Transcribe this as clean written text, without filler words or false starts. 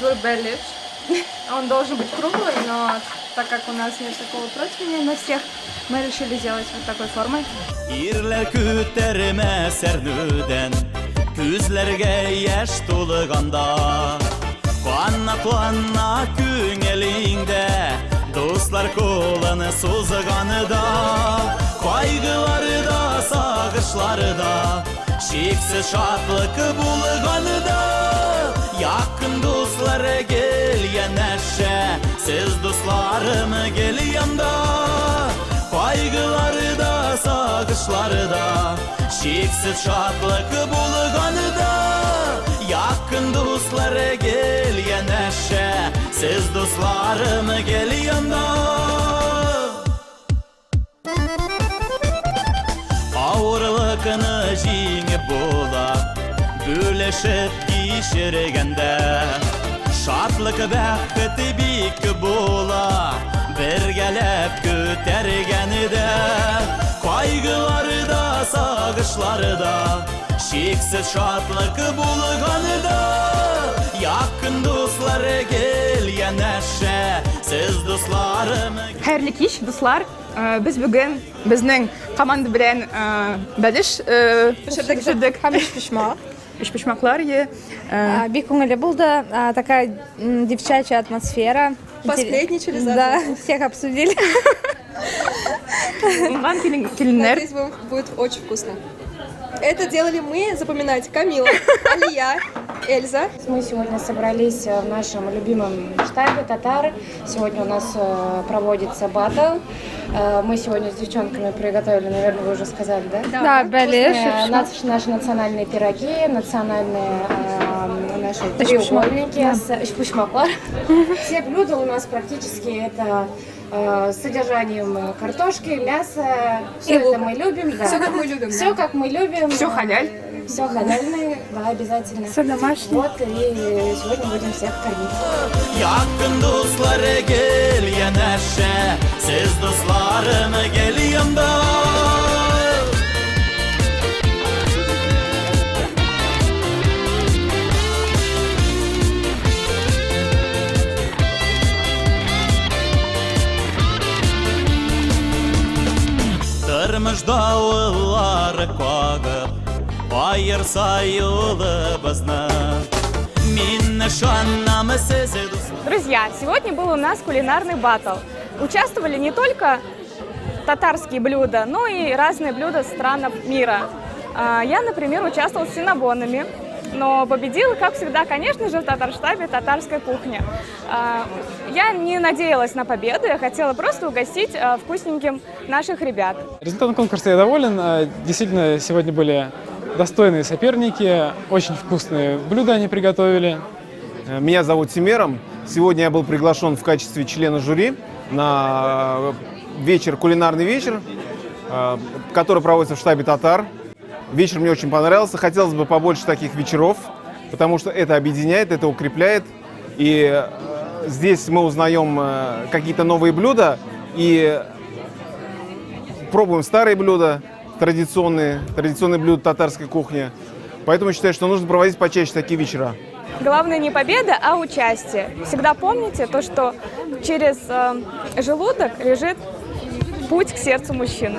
такой белиш. Он должен быть круглый, но так как у нас нет такого противня на всех, мы решили сделать вот такой формой. Ирлер күтәрмә сәрнүдән, күзләргә яшь тулганда. Канатлана күңелеңдә, дуслар кулын сузганында. Кайгыларда, сагышларда, шексез шатлык булганында. Якын дуслар гел янәшә, сез дусларым гел янда. Кайгыларда, сагышларда, шексез шатлык булганында. Якын дуслар гел янәшә, сез дусларым гел янда. Авырлыкны җиңеп була, бүлешеп кичергәндә. Шатлык бәхет бик була, бергәләп күтәргәндә. Кайгыларда, сагышларда, шексез шатлык булганында. Якын дуслар гел янәшә, сез дусларым. Хәерле кич, дуслар. Без бүген безнең команда белән бәлеш пешердек һәм пешмаклар. Бик күңелле булды, такая девчачья атмосфера. Посплетничали заодно. Да, всех обсудили. Надеюсь, будет очень вкусно. Это делали мы, запоминайте, Камила, Алия, Эльза. Мы сегодня собрались в нашем любимом штабе «Татар». Сегодня у нас проводится баттл. Мы сегодня с девчонками приготовили, наверное, вы уже сказали, да? Да, бәлеш. Наши национальные пироги, национальные наши треугольники, шпушмаклар. Все блюда у нас практически это с содержанием картошки, мяса. Все это мы любим. Да. Все как мы любим. Все как мы любим. Все халяль. Все халяльное, да, обязательно. Все домашнее. Вот, и сегодня будем всех кормить. Якын дуслар гел янәшә, сез дусларым гел янда. Тормышда уллар кагып, айырса юлыбызны. Мин нышаннам сезе дуслар. Друзья, сегодня был у нас кулинарный баттл. Участвовали не только татарские блюда, но и разные блюда стран мира. Я, например, участвовала с синнабонами, но победила, как всегда, конечно же, в татарштабе татарская кухня. Я не надеялась на победу, я хотела просто угостить вкусненьким наших ребят. Результатом конкурса я доволен. Действительно, сегодня были достойные соперники, очень вкусные блюда они приготовили. Меня зовут Тимером. Сегодня я был приглашен в качестве члена жюри на вечер, кулинарный вечер, который проводится в штабе «Татар». Вечер мне очень понравился. Хотелось бы побольше таких вечеров, потому что это объединяет, это укрепляет. И здесь мы узнаем какие-то новые блюда и пробуем старые блюда, традиционные блюда татарской кухни. Поэтому считаю, что нужно проводить почаще такие вечера. Главное не победа, а участие. Всегда помните то, что через желудок лежит путь к сердцу мужчины.